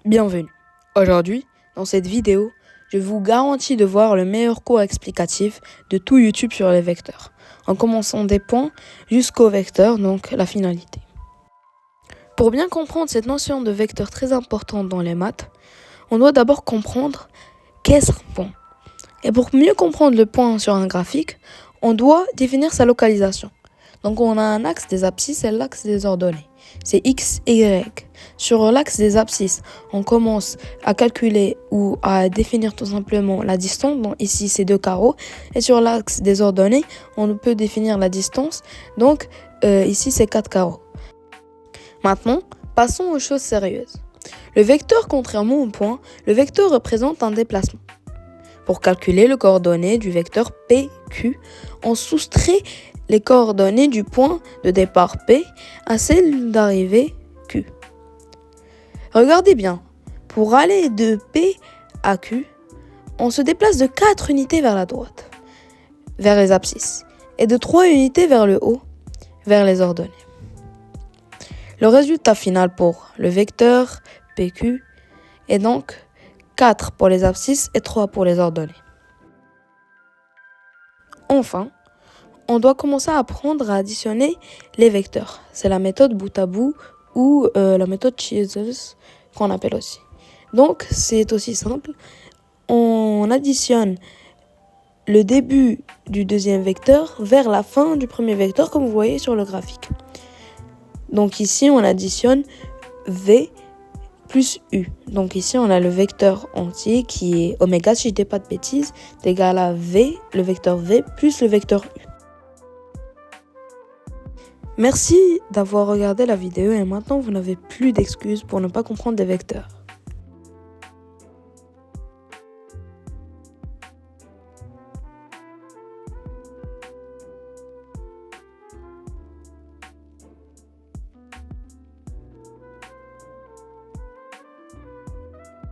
Bienvenue. Aujourd'hui, dans cette vidéo, je vous garantis de voir le meilleur cours explicatif de tout YouTube sur les vecteurs, en commençant des points jusqu'aux vecteurs, donc la finalité. Pour bien comprendre cette notion de vecteur très importante dans les maths, on doit d'abord comprendre qu'est-ce qu'un point. Et pour mieux comprendre le point sur un graphique, on doit définir sa localisation. Donc on a un axe des abscisses et l'axe des ordonnées. C'est X et Y. Sur l'axe des abscisses, on commence à calculer ou à définir tout simplement la distance. Donc ici, c'est 2 carreaux. Et sur l'axe des ordonnées, on peut définir la distance. Donc ici, c'est 4 carreaux. Maintenant, passons aux choses sérieuses. Le vecteur, contrairement au point, le vecteur représente un déplacement. Pour calculer les coordonnées du vecteur PQ, on soustrait les coordonnées du point de départ P à celles d'arrivée Q. Regardez bien, pour aller de P à Q, on se déplace de 4 unités vers la droite, vers les abscisses, et de 3 unités vers le haut, vers les ordonnées. Le résultat final pour le vecteur PQ est donc 4 pour les abscisses et 3 pour les ordonnées. Enfin, on doit commencer à apprendre à additionner les vecteurs. C'est la méthode bout à bout ou la méthode Chisels qu'on appelle aussi. Donc, c'est aussi simple. On additionne le début du deuxième vecteur vers la fin du premier vecteur, comme vous voyez sur le graphique. Donc ici, on additionne V plus U. Donc ici, on a le vecteur entier qui est oméga, si je ne dis pas de bêtises, est égal à V, le vecteur V, plus le vecteur U. Merci d'avoir regardé la vidéo et maintenant, vous n'avez plus d'excuses pour ne pas comprendre des vecteurs.